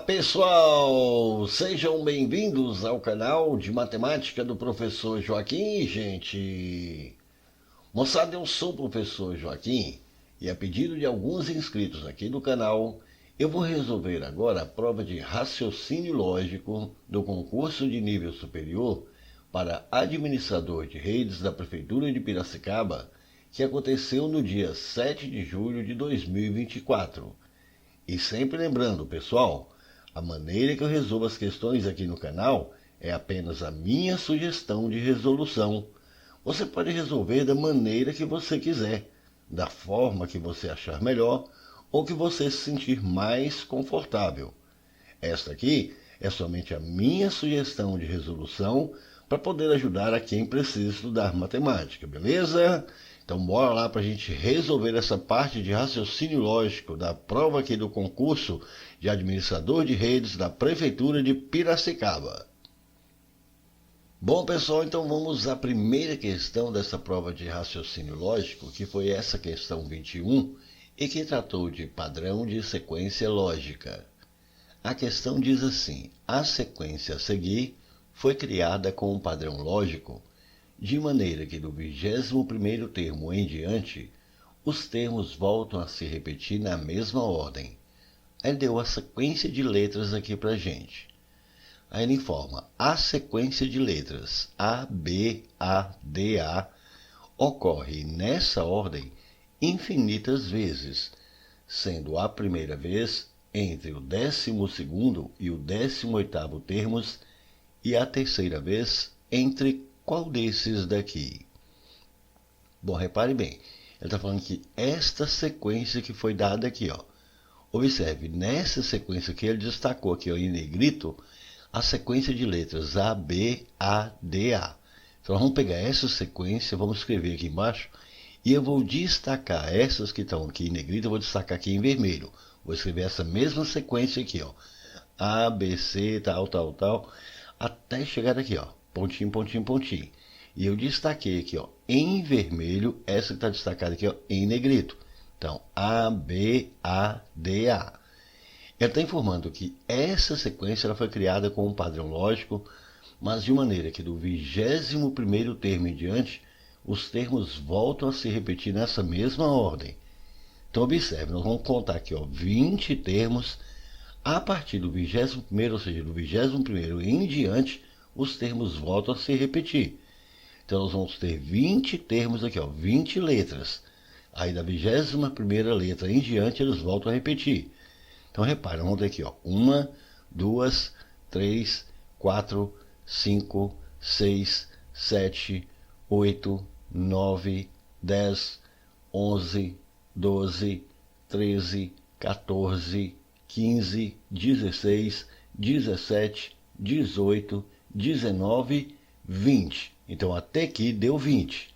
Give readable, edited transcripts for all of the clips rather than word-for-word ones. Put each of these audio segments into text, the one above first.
Pessoal, sejam bem-vindos ao canal de matemática do professor Joaquim, gente. Moçada, eu sou o professor Joaquim e a pedido de alguns inscritos aqui do canal, eu vou resolver agora a prova de raciocínio lógico do concurso de nível superior para administrador de redes da Prefeitura de Piracicaba, que aconteceu no dia 7 de julho de 2024. E sempre lembrando, pessoal, a maneira que eu resolvo as questões aqui no canal é apenas a minha sugestão de resolução. Você pode resolver da maneira que você quiser, da forma que você achar melhor ou que você se sentir mais confortável. Esta aqui é somente a minha sugestão de resolução para poder ajudar a quem precisa estudar matemática, beleza? Então bora lá para a gente resolver essa parte de raciocínio lógico da prova aqui do concurso de administrador de redes da Prefeitura de Piracicaba. Bom, pessoal, então vamos à primeira questão dessa prova de raciocínio lógico, que foi essa questão 21, e que tratou de padrão de sequência lógica. A questão diz assim: a sequência a seguir foi criada com um padrão lógico, de maneira que do 21º termo em diante, os termos voltam a se repetir na mesma ordem. Aí deu a sequência de letras aqui para a gente. Aí ele informa: a sequência de letras A, B, A, D, A ocorre nessa ordem infinitas vezes, sendo a primeira vez entre o 12º e o 18º termos e a terceira vez entre qual desses daqui? Bom, repare bem, ele está falando que esta sequência que foi dada aqui, ó. Observe, nessa sequência que ele destacou aqui, ó, em negrito, a sequência de letras A, B, A, D, A. Então, nós vamos pegar essa sequência, vamos escrever aqui embaixo, e eu vou destacar essas que estão aqui em negrito, eu vou destacar aqui em vermelho. Vou escrever essa mesma sequência aqui, ó. A, B, C, tal, até chegar aqui, ó. Pontinho, pontinho, pontinho. E eu destaquei aqui, ó, em vermelho, essa que está destacada aqui, ó, em negrito. Então, A, B, A, D, A. Ele está informando que essa sequência ela foi criada com um padrão lógico, mas de maneira que do 21º termo em diante, os termos voltam a se repetir nessa mesma ordem. Então, observe, nós vamos contar aqui, ó, 20 termos. A partir do 21º, ou seja, do 21º em diante, os termos voltam a se repetir. Então, nós vamos ter 20 termos aqui, ó, 20 letras. Aí, da 21ª letra em diante, eles voltam a repetir. Então, repara, vamos ter aqui, ó, 1, 2, 3, 4, 5, 6, 7, 8, 9, 10, 11, 12, 13, 14, 15, 16, 17, 18, 19, 20. Então, até aqui deu 20.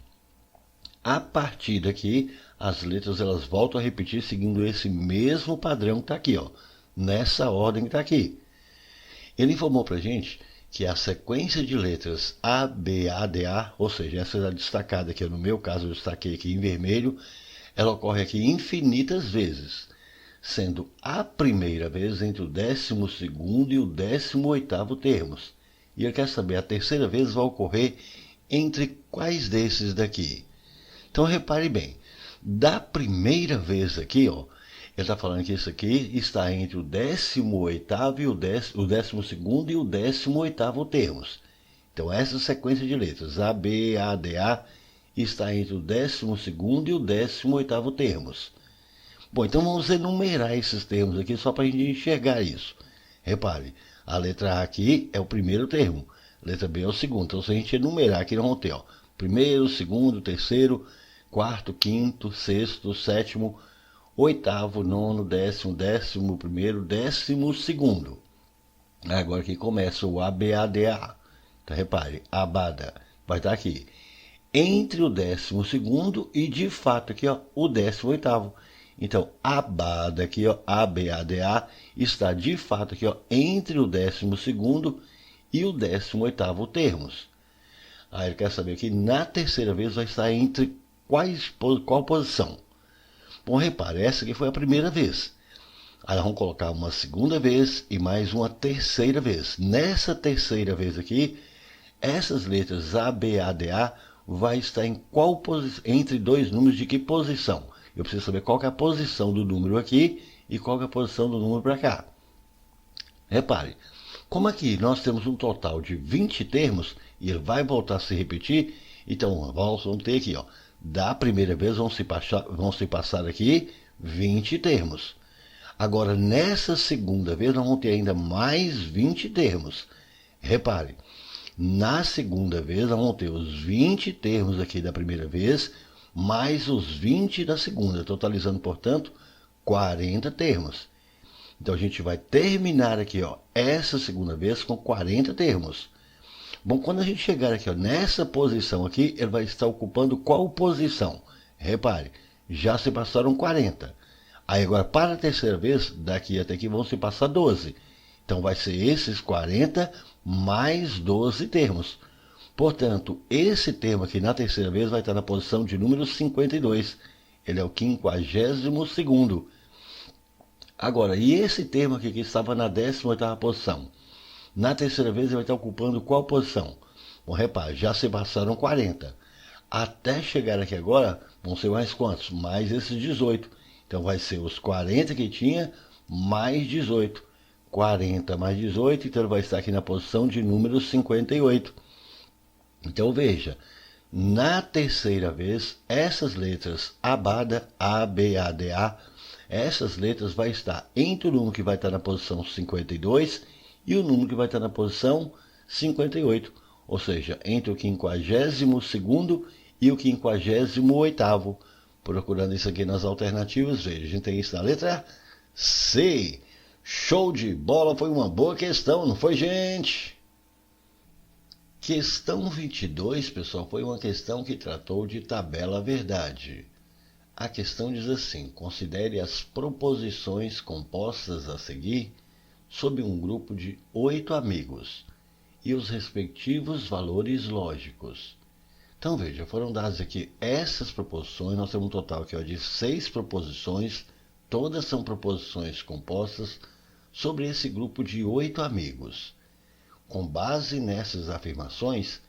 A partir daqui, as letras elas voltam a repetir seguindo esse mesmo padrão que está aqui, ó, nessa ordem que está aqui. Ele informou para a gente que a sequência de letras A, B, A, D, A, ou seja, essa é destacada aqui, no meu caso eu destaquei aqui em vermelho, ela ocorre aqui infinitas vezes, sendo a primeira vez entre o 12º e o 18º termos. E ele quer saber, a terceira vez vai ocorrer entre quais desses daqui? Então, repare bem, da primeira vez aqui, ó, ele está falando que isso aqui está entre o 18º e o 12º e o 18º termos. Então, essa sequência de letras, A, B, A, D, A, está entre o 12º e o 18º termos. Bom, então vamos enumerar esses termos aqui só para a gente enxergar isso. Repare, a letra A aqui é o primeiro termo, a letra B é o segundo. Então, se a gente enumerar aqui, nós vamos ter, ó, primeiro, segundo, terceiro, quarto, quinto, sexto, sétimo, oitavo, nono, décimo, 11º, 12º. Agora aqui começa o ABADA. Então, repare, abada vai estar aqui entre o 12º e, de fato, aqui, ó, o 18º. Então, abada aqui, ó, ABADA, está, de fato, aqui, ó, entre o 12º e o 18º termos. Aí ele quer saber que na terceira vez vai estar entre qual posição? Bom, repare, essa aqui foi a primeira vez. Aí nós vamos colocar uma segunda vez e mais uma terceira vez. Nessa terceira vez aqui, essas letras A, B, A, D, A vai estar em qual posição, entre dois números de que posição? Eu preciso saber qual que é a posição do número aqui e qual que é a posição do número para cá. Repare, como aqui nós temos um total de 20 termos e ele vai voltar a se repetir, então vamos ter aqui, ó, da primeira vez vão se passar aqui 20 termos. Agora, nessa segunda vez, nós vamos ter ainda mais 20 termos. Repare, na segunda vez, nós vamos ter os 20 termos aqui da primeira vez, mais os 20 da segunda, totalizando, portanto, 40 termos. Então, a gente vai terminar aqui, ó, essa segunda vez com 40 termos. Bom, quando a gente chegar aqui, ó, nessa posição aqui, ele vai estar ocupando qual posição? Repare, já se passaram 40. Aí agora, para a terceira vez, daqui até aqui vão se passar 12. Então vai ser esses 40 mais 12 termos. Portanto, esse termo aqui na terceira vez vai estar na posição de número 52. Ele é o 52º. Agora, e esse termo aqui que estava na 18ª posição? Na terceira vez ele vai estar ocupando qual posição? Bom, repare, já se passaram 40. Até chegar aqui agora, vão ser mais quantos? Mais esses 18. Então vai ser os 40 que tinha, mais 18. 40 mais 18, então ele vai estar aqui na posição de número 58. Então veja, na terceira vez, essas letras ABADA, A, B, A, D, A, essas letras vai estar entre o número que vai estar na posição 52 e o número que vai estar na posição 58. Ou seja, entre o 52º e o 58º. Procurando isso aqui nas alternativas, veja, a gente tem isso na letra C. Show de bola, foi uma boa questão, não foi, gente? Questão 22, pessoal, foi uma questão que tratou de tabela verdade. A questão diz assim: considere as proposições compostas a seguir sob um grupo de 8 amigos e os respectivos valores lógicos. Então veja, foram dadas aqui essas proposições, nós temos um total aqui, ó, de 6 proposições, todas são proposições compostas sobre esse grupo de 8 amigos. Com base nessas afirmações,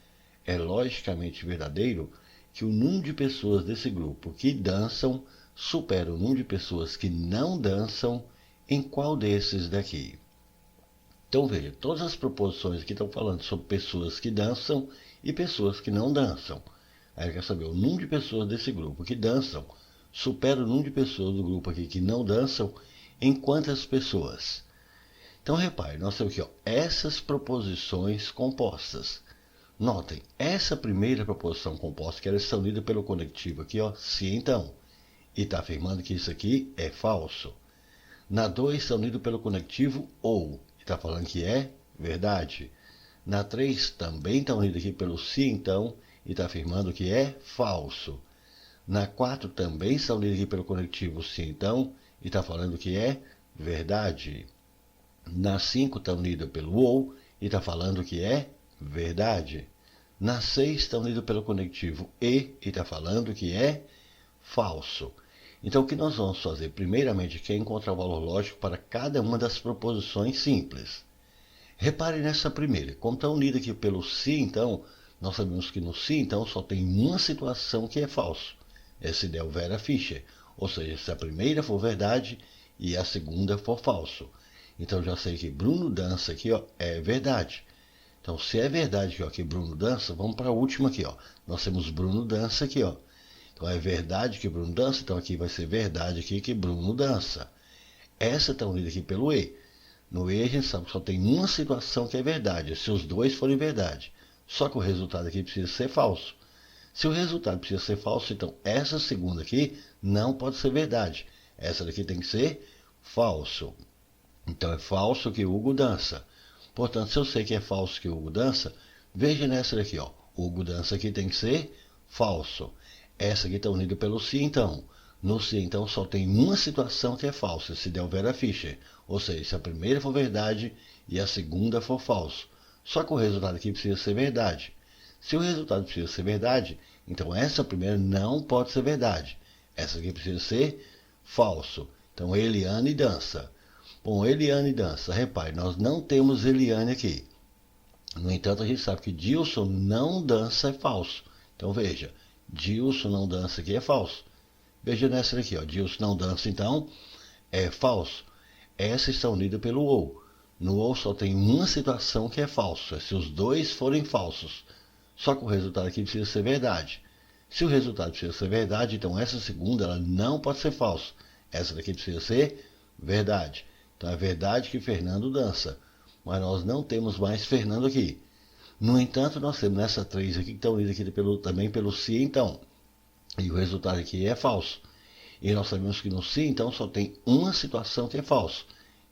é logicamente verdadeiro que o número de pessoas desse grupo que dançam supera o número de pessoas que não dançam em qual desses daqui. Então veja, todas as proposições aqui estão falando sobre pessoas que dançam e pessoas que não dançam. Aí quer saber, o número de pessoas desse grupo que dançam supera o número de pessoas do grupo aqui que não dançam em quantas pessoas? Então repare, nós temos aqui, ó, essas proposições compostas. Notem, essa primeira proposição composta, que ela está unida pelo conectivo aqui, ó, se então, e está afirmando que isso aqui é falso. Na 2 está unido pelo conectivo ou, e está falando que é verdade. Na 3 também está unido aqui pelo se então e está afirmando que é falso. Na 4 também está unido aqui pelo conectivo se então e está falando que é verdade. Na 5 está unido pelo ou e está falando que é verdade. Na 6 está unido pelo conectivo e está falando que é falso. Então o que nós vamos fazer primeiramente é encontrar o valor lógico para cada uma das proposições simples. Repare nessa primeira, como está unida aqui pelo se, então, nós sabemos que no se, então, só tem uma situação que é falso. Esse del vera Fischer, ou seja, se a primeira for verdade e a segunda for falso. Então, já sei que Bruno dança aqui, ó, é verdade. Então, se é verdade ó, que Bruno dança, vamos para a última aqui, ó. Nós temos Bruno dança aqui, ó. Então, é verdade que Bruno dança, então aqui vai ser verdade aqui que Bruno dança. Essa está unida aqui pelo e. No E a gente sabe que só tem uma situação que é verdade, se os dois forem verdade. Só que o resultado aqui precisa ser falso. Se o resultado precisa ser falso, então essa segunda aqui não pode ser verdade. Essa daqui tem que ser falso. Então é falso que Hugo dança. Portanto, se eu sei que é falso que Hugo dança, veja nessa daqui, ó. Hugo dança aqui tem que ser falso. Essa aqui está unida pelo se então. No se então só tem uma situação que é falsa, se del vera Fischer. Ou seja, se a primeira for verdade e a segunda for falso. Só que o resultado aqui precisa ser verdade. Se o resultado precisa ser verdade, então essa primeira não pode ser verdade. Essa aqui precisa ser falso. Então Eliane dança. Bom, Eliane dança. Repare, nós não temos Eliane aqui. No entanto, a gente sabe que Dilson não dança é falso. Então veja, Dilson não dança aqui é falso. Veja nessa aqui, ó. Dilson não dança, então, é falso. Essa está unida pelo ou. No ou só tem uma situação que é falso. É se os dois forem falsos. Só que o resultado aqui precisa ser verdade. Se o resultado precisa ser verdade, então essa segunda ela não pode ser falsa. Essa daqui precisa ser verdade. Então é verdade que Fernando dança. Mas nós não temos mais Fernando aqui. No entanto, nós temos nessa 3 aqui, que está unida aqui também pelo se, então. E o resultado aqui é falso. E nós sabemos que no se, então, só tem uma situação que é falso.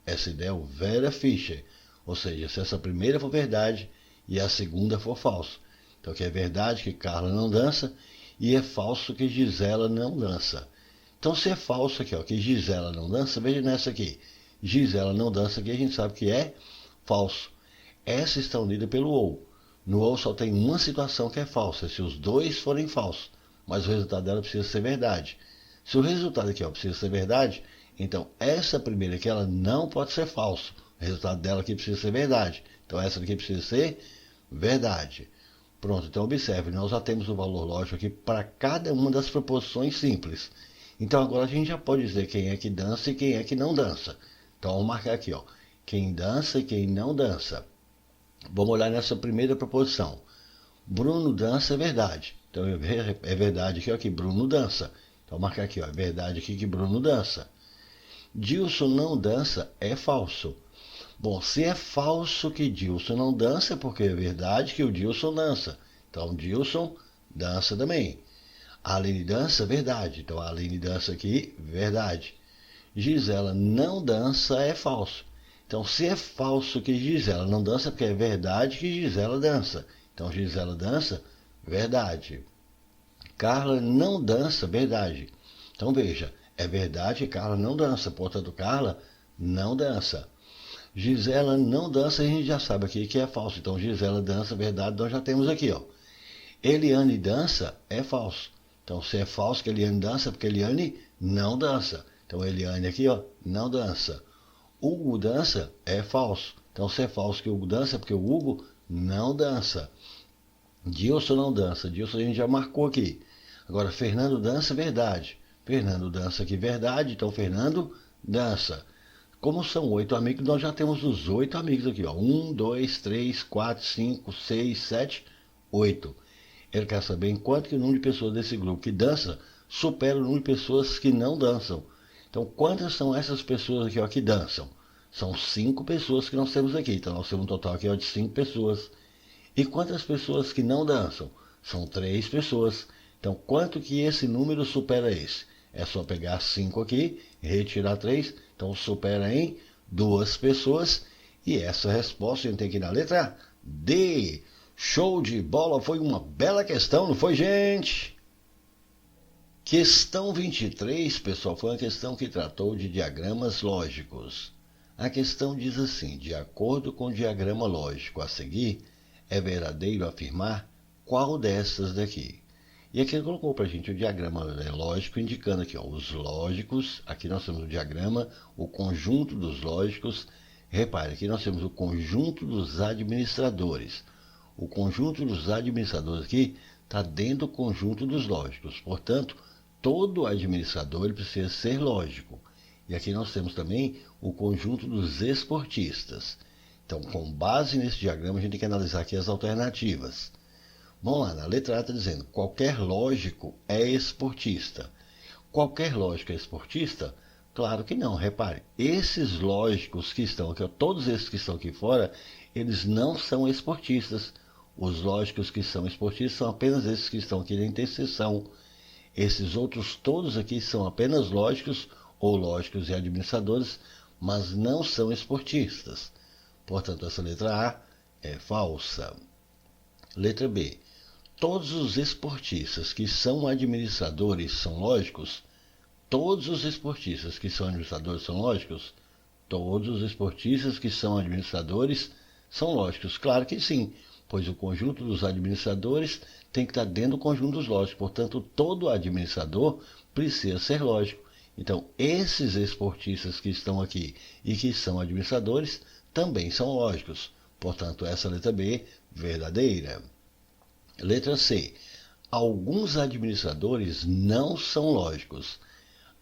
Essa ideia é o Vera Fischer. Ou seja, se essa primeira for verdade e a segunda for falso. Então, que é verdade que Carla não dança e é falso que Gisela não dança. Então, se é falso aqui, ó, que Gisela não dança, veja nessa aqui. Gisela não dança aqui, a gente sabe que é falso. Essa está unida pelo ou. No ou só tem uma situação que é falsa, se os dois forem falsos. Mas o resultado dela precisa ser verdade. Se o resultado aqui, ó, precisa ser verdade, então essa primeira aqui ela não pode ser falso. O resultado dela aqui precisa ser verdade. Então essa aqui precisa ser verdade. Pronto, então observe, nós já temos o valor lógico aqui para cada uma das proposições simples. Então agora a gente já pode dizer quem é que dança e quem é que não dança. Então vamos marcar aqui, ó, quem dança e quem não dança. Vamos olhar nessa primeira proposição. Bruno dança é verdade. Então é verdade aqui, ó, que Bruno dança. Então marcar aqui, ó, é verdade aqui que Bruno dança. Dilson não dança é falso. Bom, se é falso que Dilson não dança, é porque é verdade que o Dilson dança. Então Dilson dança também. A Aline dança, verdade. Então a Aline dança aqui, verdade. Gisela não dança é falso. Então se é falso que Gisela não dança, é porque é verdade que Gisela dança. Então Gisela dança, verdade. Carla não dança, verdade. Então veja, é verdade que Carla não dança, portanto Carla não dança. Gisela não dança, a gente já sabe aqui que é falso. Então Gisela dança, verdade, nós já temos aqui, ó. Eliane dança é falso. Então se é falso que Eliane dança, é porque Eliane não dança. Então Eliane aqui, ó, não dança. Hugo dança é falso. Então se é falso que Hugo dança, é porque o Hugo não dança. Dilson não dança. Dilson a gente já marcou aqui. Agora Fernando dança, verdade. Fernando dança aqui, verdade. Então Fernando dança. Como são 8 amigos, nós já temos os 8 amigos aqui, ó. 1, 2, 3, 4, 5, 6, 7, 8. Ele quer saber em quanto que o número de pessoas desse grupo que dança supera o número de pessoas que não dançam. Então, quantas são essas pessoas aqui, ó, que dançam? São 5 pessoas que nós temos aqui. Então, nós temos um total aqui, ó, de 5 pessoas. E quantas pessoas que não dançam? São 3 pessoas. Então, quanto que esse número supera esse? É só pegar 5 aqui, retirar 3. Então, supera em 2 pessoas. E essa resposta a gente tem que ir na letra D. Show de bola! Foi uma bela questão, não foi, gente? Questão 23, pessoal, foi uma questão que tratou de diagramas lógicos. A questão diz assim: de acordo com o diagrama lógico a seguir, é verdadeiro afirmar qual dessas daqui. E aqui ele colocou para a gente o diagrama lógico, indicando aqui, ó, os lógicos. Aqui nós temos o diagrama, o conjunto dos lógicos. Repare, aqui nós temos o conjunto dos administradores. O conjunto dos administradores aqui está dentro do conjunto dos lógicos. Portanto, todo administrador ele precisa ser lógico. E aqui nós temos também o conjunto dos esportistas. Então, com base nesse diagrama, a gente tem que analisar aqui as alternativas. Vamos lá, na letra A está dizendo, qualquer lógico é esportista. Qualquer lógico é esportista? Claro que não, repare, esses lógicos que estão aqui, todos esses que estão aqui fora, eles não são esportistas. Os lógicos que são esportistas são apenas esses que estão aqui na interseção. Esses outros todos aqui são apenas lógicos ou lógicos e administradores, mas não são esportistas. Portanto, essa letra A é falsa. Letra B. Todos os esportistas que são administradores são lógicos? Todos os esportistas que são administradores são lógicos? Todos os esportistas que são administradores são lógicos? Claro que sim, pois o conjunto dos administradores tem que estar dentro do conjunto dos lógicos. Portanto, todo administrador precisa ser lógico. Então, esses esportistas que estão aqui e que são administradores também são lógicos. Portanto, essa letra B, verdadeira. Letra C. Alguns administradores não são lógicos.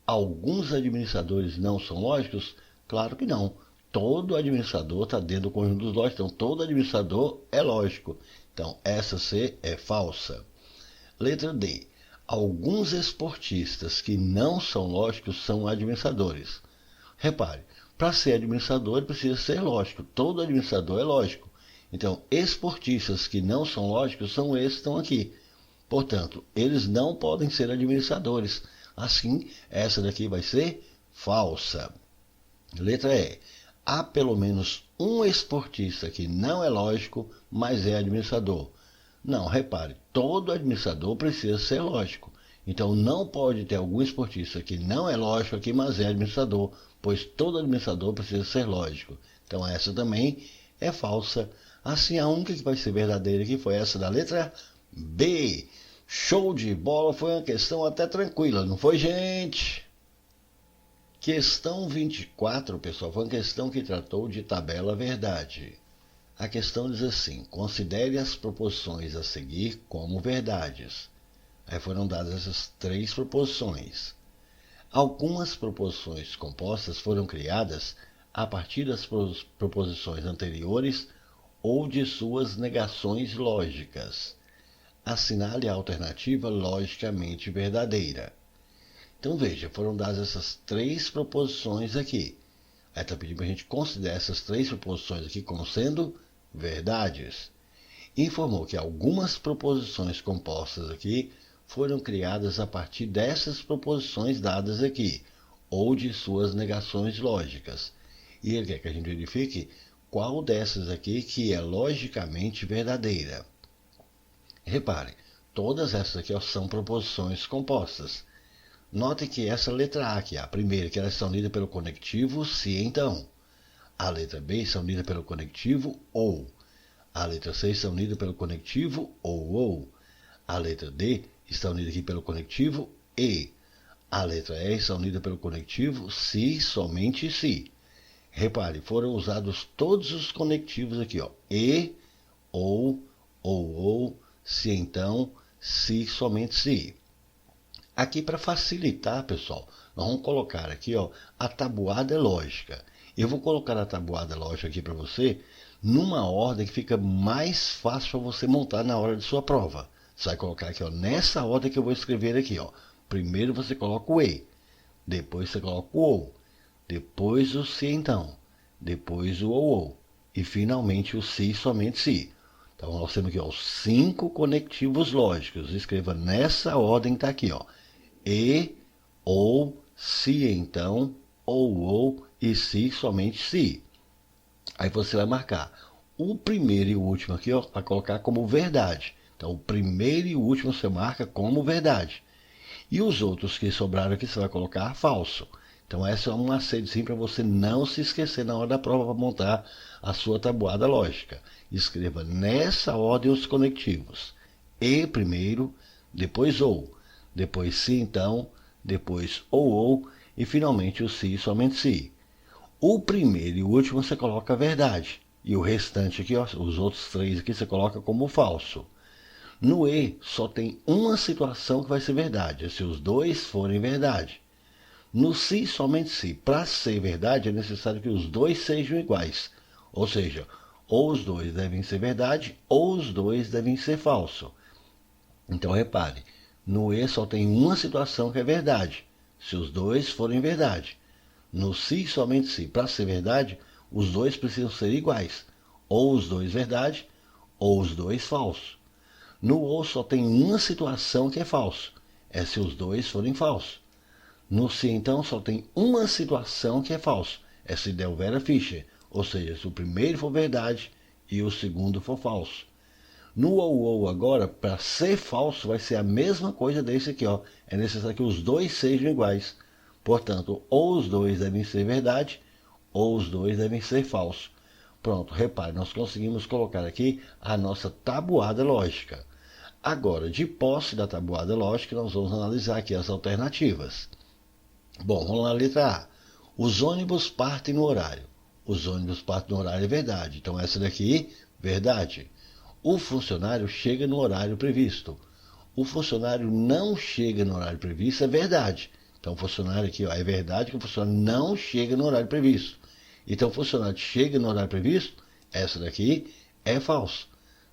Alguns administradores não são lógicos? Claro que não. Todo administrador está dentro do conjunto dos lógicos, então todo administrador é lógico. Então, essa C é falsa. Letra D. Alguns esportistas que não são lógicos são administradores. Repare, para ser administrador precisa ser lógico. Todo administrador é lógico. Então, esportistas que não são lógicos são esses que estão aqui. Portanto, eles não podem ser administradores. Assim, essa daqui vai ser falsa. Letra E. Há pelo menos um esportista que não é lógico, mas é administrador. Não, repare, todo administrador precisa ser lógico. Então não pode ter algum esportista que não é lógico aqui, mas é administrador, pois todo administrador precisa ser lógico. Então essa também é falsa. Assim, a única que vai ser verdadeira aqui foi essa da letra B. Show de bola, foi uma questão até tranquila, não foi, gente? Questão 24, pessoal, foi uma questão que tratou de tabela verdade. A questão diz assim: considere as proposições a seguir como verdades. Aí foram dadas essas três proposições. Algumas proposições compostas foram criadas a partir das proposições anteriores ou de suas negações lógicas. Assinale a alternativa logicamente verdadeira. Então veja, foram dadas essas três proposições aqui. Aí está pedindo para a gente considerar essas três proposições aqui como sendo verdades. Informou que algumas proposições compostas aqui foram criadas a partir dessas proposições dadas aqui, ou de suas negações lógicas. E ele quer que a gente verifique qual dessas aqui que é logicamente verdadeira. Repare, todas essas aqui são proposições compostas. Note que essa letra A aqui, a primeira, que elas são unidas pelo conectivo se então. A letra B são unidas pelo conectivo ou. A letra C está unida pelo conectivo ou. A letra D está unida aqui pelo conectivo e. A letra E está unida pelo conectivo se, somente se. Repare, foram usados todos os conectivos aqui, ó. E, ou, se então, se, somente se. Aqui, para facilitar, pessoal, nós vamos colocar aqui, ó, a tabuada lógica. Eu vou colocar a tabuada lógica aqui para você numa ordem que fica mais fácil para você montar na hora de sua prova. Você vai colocar aqui, ó, nessa ordem que eu vou escrever aqui, ó. Primeiro você coloca o e, depois você coloca o ou, depois o se então, depois o ou, e finalmente o se, somente se. Então nós temos aqui, ó, 5 conectivos lógicos. Escreva nessa ordem que está aqui, ó. E, ou, se então, ou, e se, somente se. Aí você vai marcar o primeiro e o último aqui, ó, para colocar como verdade. Então, o primeiro e o último você marca como verdade. E os outros que sobraram aqui você vai colocar falso. Então, essa é um macete para você não se esquecer na hora da prova para montar a sua tabuada lógica. Escreva nessa ordem os conectivos. E primeiro, depois ou. Depois se então, depois ou, e finalmente o se, somente se. O primeiro e o último você coloca verdade. E o restante aqui, ó, os outros três aqui, você coloca como falso. No E, só tem uma situação que vai ser verdade, é se os dois forem verdade. No se, somente se. Para ser verdade, é necessário que os dois sejam iguais. Ou seja, ou os dois devem ser verdade, ou os dois devem ser falso. Então, repare, no E só tem uma situação que é verdade, se os dois forem verdade. No se, somente se. Para ser verdade, os dois precisam ser iguais. Ou os dois verdade, ou os dois falso. No ou só tem uma situação que é falso. É se os dois forem falsos. No se, então, só tem uma situação que é falso. É se der o Vera Fischer. Ou seja, se o primeiro for verdade e o segundo for falso. No ou agora, para ser falso, vai ser a mesma coisa desse aqui, ó. É necessário que os dois sejam iguais. Portanto, ou os dois devem ser verdade, ou os dois devem ser falsos. Pronto, repare, nós conseguimos colocar aqui a nossa tabuada lógica. Agora, de posse da tabuada lógica, nós vamos analisar aqui as alternativas. Bom, vamos lá, letra A. Os ônibus partem no horário. Os ônibus partem no horário é verdade. Então essa daqui, verdade. O funcionário chega no horário previsto. O funcionário não chega no horário previsto é verdade. Então o funcionário aqui, ó, é verdade que o funcionário não chega no horário previsto. Então o funcionário chega no horário previsto, essa daqui é falso.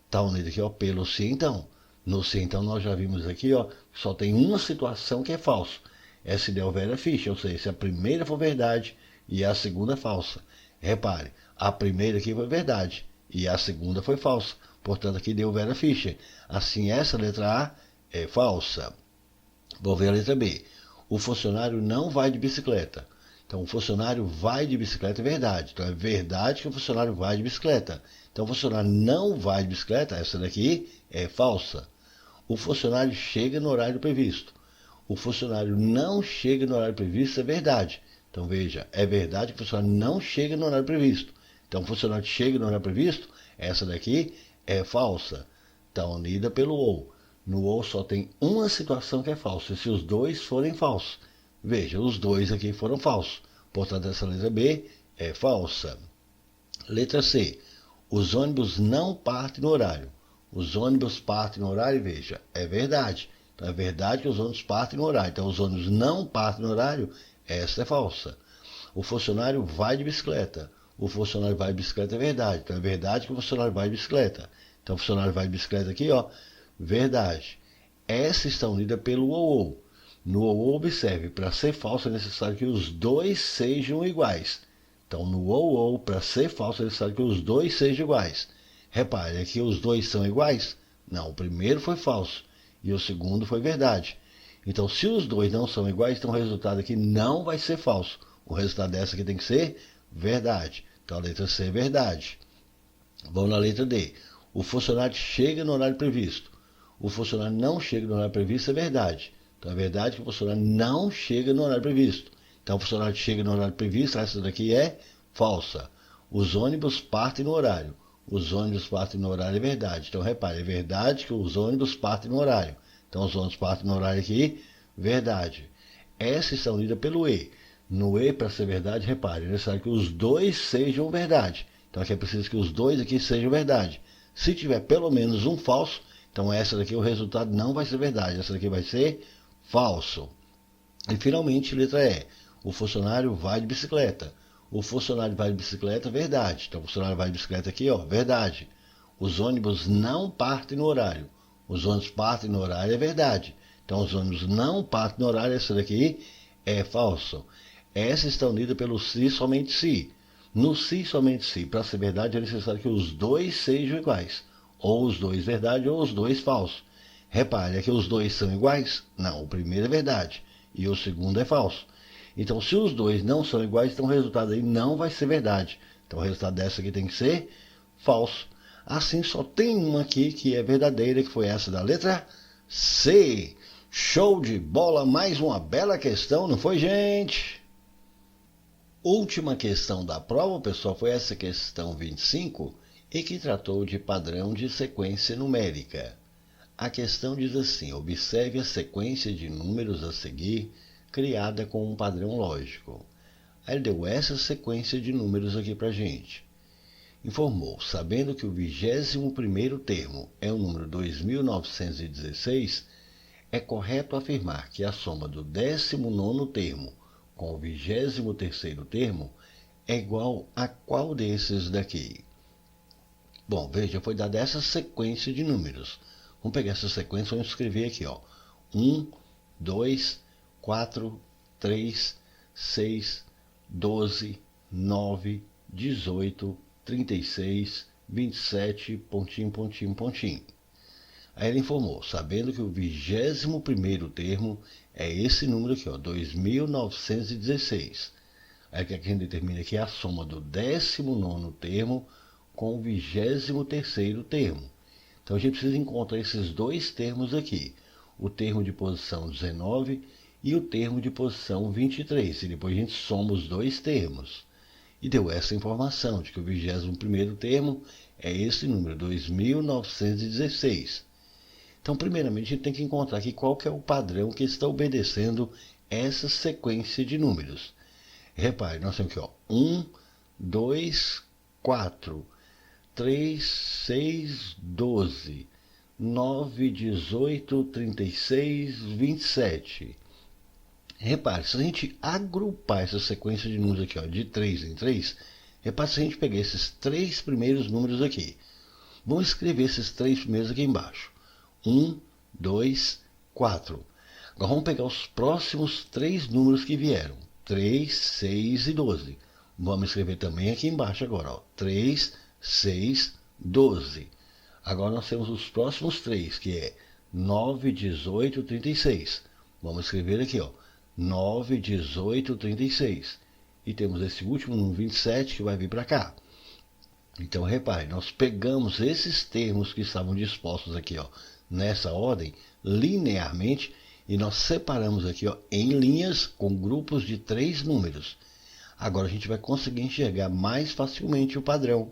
Está unido aqui, ó, pelo se então. No se então nós já vimos aqui, ó, só tem uma situação que é falso. É se der o vera ficha, ou seja, se a primeira for verdade e a segunda falsa. Repare, a primeira aqui foi verdade e a segunda foi falsa. Portanto, aqui deu vera ficha. Assim, essa letra A é falsa. Vou ver a letra B. O funcionário não vai de bicicleta. Então, o funcionário vai de bicicleta é verdade. Então, é verdade que o funcionário vai de bicicleta. Então, o funcionário não vai de bicicleta, essa daqui é falsa. O funcionário chega no horário previsto. O funcionário não chega no horário previsto é verdade. Então, veja, é verdade que o funcionário não chega no horário previsto. Então, o funcionário chega no horário previsto, essa daqui é falsa. Está unida pelo ou. No ou só tem uma situação que é falsa, se os dois forem falsos. Veja, os dois aqui foram falsos. Portanto, essa letra B é falsa. Letra C. Os ônibus não partem no horário. Os ônibus partem no horário, veja, é verdade. Então, é verdade que os ônibus partem no horário. Então, os ônibus não partem no horário, essa é falsa. O funcionário vai de bicicleta. O funcionário vai de bicicleta é verdade. Então, é verdade que o funcionário vai de bicicleta. Então, o funcionário vai de bicicleta aqui, ó, verdade. Essa está unida pelo ou. No ou, observe, para ser falso é necessário que os dois sejam iguais. Então, no ou, para ser falso é necessário que os dois sejam iguais. Repare, aqui os dois são iguais? Não, o primeiro foi falso e o segundo foi verdade. Então, se os dois não são iguais, então o resultado aqui não vai ser falso. O resultado dessa aqui tem que ser verdade. Então, a letra C é verdade. Vamos na letra D. O funcionário chega no horário previsto. O funcionário não chega no horário previsto é verdade. Então, é verdade que o funcionário não chega no horário previsto. Então, o funcionário chega no horário previsto, essa daqui é falsa. Os ônibus partem no horário. Os ônibus partem no horário é verdade. Então, repare, é verdade que os ônibus partem no horário. Então, os ônibus partem no horário aqui, verdade. Essa está unida pelo E. No E, para ser verdade, repare, é necessário que os dois sejam verdade. Então, aqui é preciso que os dois aqui sejam verdade. Se tiver pelo menos um falso, então essa daqui o resultado não vai ser verdade. Essa daqui vai ser falso. E, finalmente, letra E. O funcionário vai de bicicleta. O funcionário vai de bicicleta, verdade. Então, o funcionário vai de bicicleta aqui, ó, verdade. Os ônibus não partem no horário. Os ônibus partem no horário, é verdade. Então, os ônibus não partem no horário, essa daqui é falso. Essa está unida pelo se, somente se. No se, somente se, para ser verdade, é necessário que os dois sejam iguais. Ou os dois verdade, ou os dois falsos. Repare, é que os dois são iguais? Não, o primeiro é verdade e o segundo é falso. Então, se os dois não são iguais, então o resultado aí não vai ser verdade. Então, o resultado dessa aqui tem que ser falso. Assim, só tem uma aqui que é verdadeira, que foi essa da letra C. Show de bola, mais uma bela questão, não foi, gente? Última questão da prova, pessoal, foi essa questão 25, e que tratou de padrão de sequência numérica. A questão diz assim: observe a sequência de números a seguir, criada com um padrão lógico. Aí ele deu essa sequência de números aqui para a gente. Informou, sabendo que o 21º termo é o número 2916, é correto afirmar que a soma do 19º termo com o 23º termo é igual a qual desses daqui? Bom, veja, foi dada essa sequência de números. Vamos pegar essa sequência e vamos escrever aqui, ó. 1, 2, 4, 3, 6, 12, 9, 18, 36, 27, pontinho, pontinho, pontinho. Aí ele informou, sabendo que o 21º termo é esse número aqui, ó, 2916. Aí o que a gente determina aqui é a soma do 19º termo com o 23º termo. Então a gente precisa encontrar esses dois termos aqui, o termo de posição 19 e o termo de posição 23. E depois a gente soma os dois termos. E deu essa informação de que o 21º termo é esse número, 2916. Então, primeiramente, a gente tem que encontrar aqui qual que é o padrão que está obedecendo essa sequência de números. Repare, nós temos aqui, ó, 1, 2, 4, 3, 6, 12, 9, 18, 36, 27. Repare, se a gente agrupar essa sequência de números aqui, ó, de 3 em 3, repare se a gente pegar esses 3 primeiros números aqui. Vamos escrever esses 3 primeiros aqui embaixo. 1, 2, 4. Agora vamos pegar os próximos 3 números que vieram. 3, 6 e 12. Vamos escrever também aqui embaixo agora, ó. 3, 6, 12. Agora nós temos os próximos 3, que é 9, 18, 36. Vamos escrever aqui, ó. 9, 18, 36. E temos esse último número 27 que vai vir para cá. Então, repare, nós pegamos esses termos que estavam dispostos aqui, ó, nessa ordem, linearmente, e nós separamos aqui, ó, em linhas com grupos de 3 números. Agora a gente vai conseguir enxergar mais facilmente o padrão.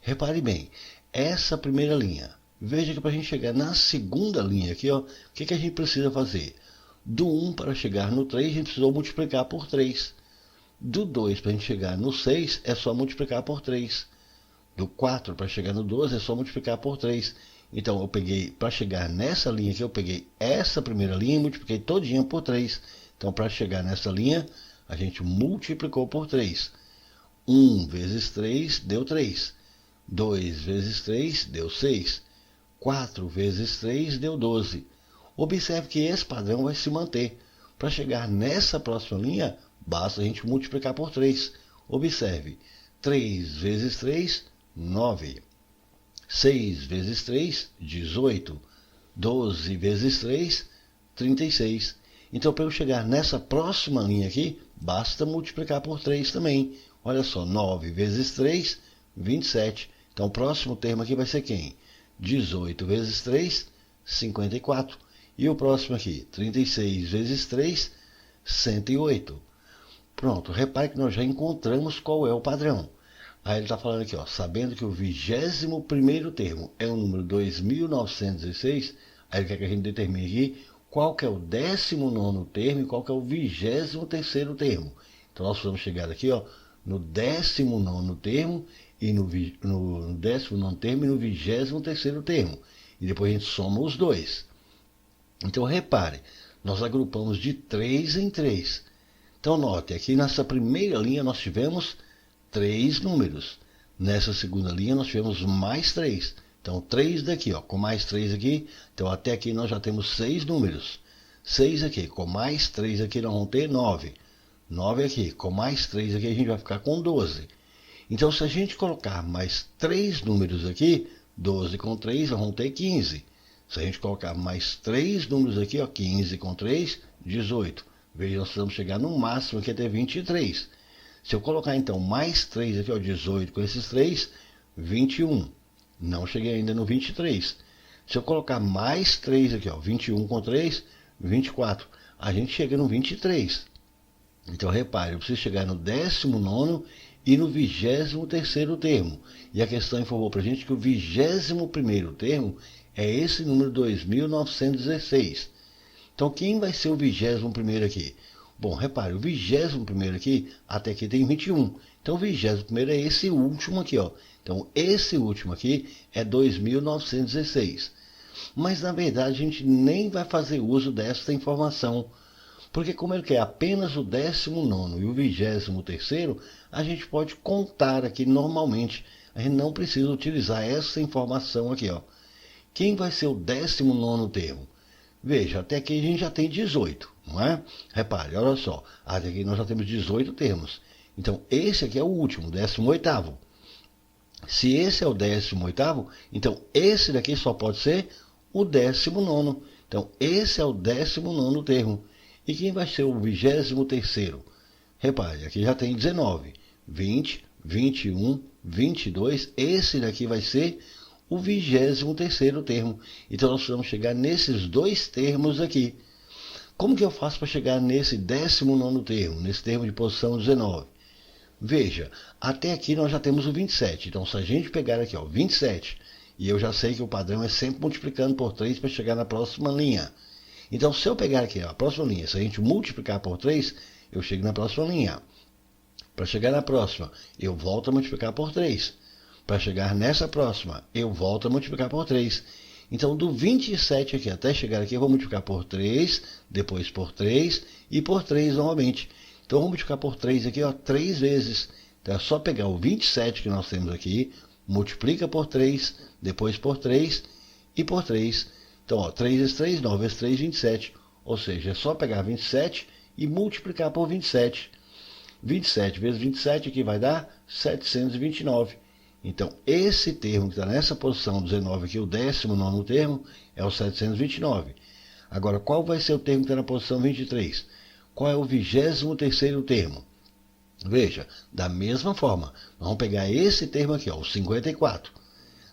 Repare bem, essa primeira linha. Veja que para a gente chegar na segunda linha aqui, ó, o que a gente precisa fazer? Do 1 para chegar no 3, a gente precisou multiplicar por 3. Do 2 para a gente chegar no 6, é só multiplicar por 3. Do 4 para chegar no 12, é só multiplicar por 3. Então, eu peguei, para chegar nessa linha aqui, eu peguei essa primeira linha e multipliquei todinha por 3. Então, para chegar nessa linha, a gente multiplicou por 3. 1 vezes 3 deu 3. 2 vezes 3 deu 6. 4 vezes 3 deu 12. Observe que esse padrão vai se manter. Para chegar nessa próxima linha, basta a gente multiplicar por 3. Observe, 3 vezes 3, 9. 6 vezes 3, 18. 12 vezes 3, 36. Então, para eu chegar nessa próxima linha aqui, basta multiplicar por 3 também. Olha só, 9 vezes 3, 27. Então, o próximo termo aqui vai ser quem? 18 vezes 3, 54. E o próximo aqui, 36 vezes 3, 108. Pronto, repare que nós já encontramos qual é o padrão. Aí ele está falando aqui, ó, sabendo que o 21º termo é o número 2916, aí ele quer que a gente determine aqui qual que é o 19º termo e qual que é o 23º termo. Então nós vamos chegar aqui, ó, no 19º termo e no 19º termo e no 23º termo. E depois a gente soma os dois. Então repare, nós agrupamos de 3 em 3. Então note, aqui nessa primeira linha nós tivemos 3 números. Nessa segunda linha nós tivemos mais 3. Então 3 daqui, ó, com mais 3 aqui. Então até aqui nós já temos 6 números. 6 aqui, com mais 3 aqui nós vamos ter 9. 9 aqui, com mais 3 aqui a gente vai ficar com 12. Então se a gente colocar mais 3 números aqui, 12 com 3 nós vamos ter 15. Se a gente colocar mais 3 números aqui, ó, 15 com 3, 18. Veja, nós vamos chegar no máximo aqui até 23. Se eu colocar então mais 3 aqui, ó, 18 com esses 3, 21. Não cheguei ainda no 23. Se eu colocar mais 3 aqui, ó, 21 com 3, 24. A gente chega no 23. Então repare, eu preciso chegar no 19º e no 23º termo. E a questão informou para a gente que o 21º termo é esse número 2916. Então quem vai ser o 21º aqui? Bom, repare, o 21º aqui, até aqui tem 21. Então o 21º é esse último aqui, ó. Então esse último aqui é 2916. Mas na verdade a gente nem vai fazer uso dessa informação. Porque como ele quer apenas o 19º e o 23º, a gente pode contar aqui normalmente. A gente não precisa utilizar essa informação aqui, ó. Quem vai ser o 19º termo? Veja, até aqui a gente já tem 18, não é? Repare, olha só, até aqui nós já temos 18 termos. Então, esse aqui é o último, 18º. Se esse é o 18º, então esse daqui só pode ser o 19º. Então, esse é o 19º termo. E quem vai ser o 23º? Repare, aqui já tem 19, 20, 21, 22. Esse daqui vai ser o 23º termo. Então nós vamos chegar nesses dois termos aqui. Como que eu faço para chegar nesse 19º termo, nesse termo de posição 19? Veja, até aqui nós já temos o 27. Então se a gente pegar aqui, ó, 27, e eu já sei que o padrão é sempre multiplicando por 3 para chegar na próxima linha. Então, se eu pegar aqui a próxima linha, se a gente multiplicar por 3, eu chego na próxima linha. Para chegar na próxima, eu volto a multiplicar por 3. Para chegar nessa próxima, eu volto a multiplicar por 3. Então, do 27 aqui até chegar aqui, eu vou multiplicar por 3, depois por 3 e por 3 novamente. Então, eu vou multiplicar por 3 aqui, ó, 3 vezes. Então, é só pegar o 27 que nós temos aqui, multiplica por 3, depois por 3 e por 3. Então, ó, 3 vezes 3, 9 vezes 3, 27. Ou seja, é só pegar 27 e multiplicar por 27. 27 vezes 27 aqui vai dar 729. Então, esse termo que está nessa posição 19 aqui, o 19º termo, é o 729. Agora, qual vai ser o termo que está na posição 23? Qual é o 23º termo? Veja, da mesma forma, vamos pegar esse termo aqui, ó, o 54.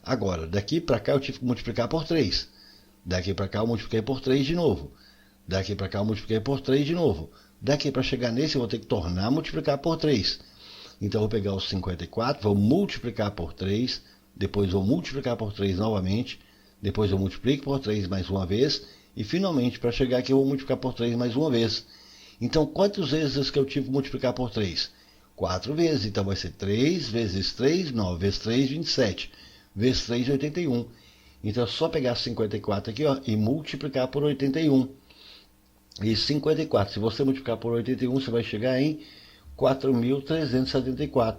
Agora, daqui para cá eu tive que multiplicar por 3. Daqui para cá eu multipliquei por 3 de novo. Daqui para cá eu multipliquei por 3 de novo. Daqui para chegar nesse eu vou ter que tornar a multiplicar por 3. Então, eu vou pegar os 54, vou multiplicar por 3, depois vou multiplicar por 3 novamente, depois eu multiplico por 3 mais uma vez, e finalmente, para chegar aqui, eu vou multiplicar por 3 mais uma vez. Então, quantas vezes que eu tive que multiplicar por 3? 4 vezes. Então, vai ser 3 vezes 3, 9 vezes 3, 27. Vezes 3, 81. Então, é só pegar 54 aqui, ó, e multiplicar por 81. E 54, se você multiplicar por 81, você vai chegar em 4.374.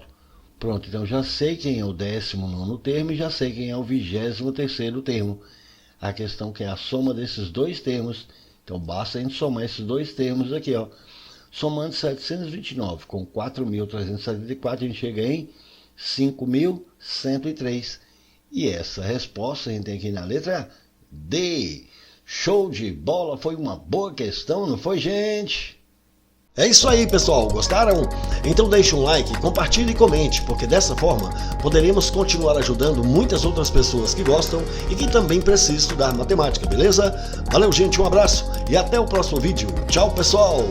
Pronto, então já sei quem é o 19º termo e já sei quem é o 23º termo. A questão que é a soma desses dois termos. Então basta a gente somar esses dois termos aqui, ó. Somando 729 com 4.374, a gente chega em 5.103. E essa resposta a gente tem aqui na letra D. Show de bola, foi uma boa questão, não foi, gente? É isso aí, pessoal. Gostaram? Então deixe um like, compartilhe e comente, porque dessa forma poderemos continuar ajudando muitas outras pessoas que gostam e que também precisam estudar matemática, beleza? Valeu, gente, um abraço e até o próximo vídeo. Tchau, pessoal!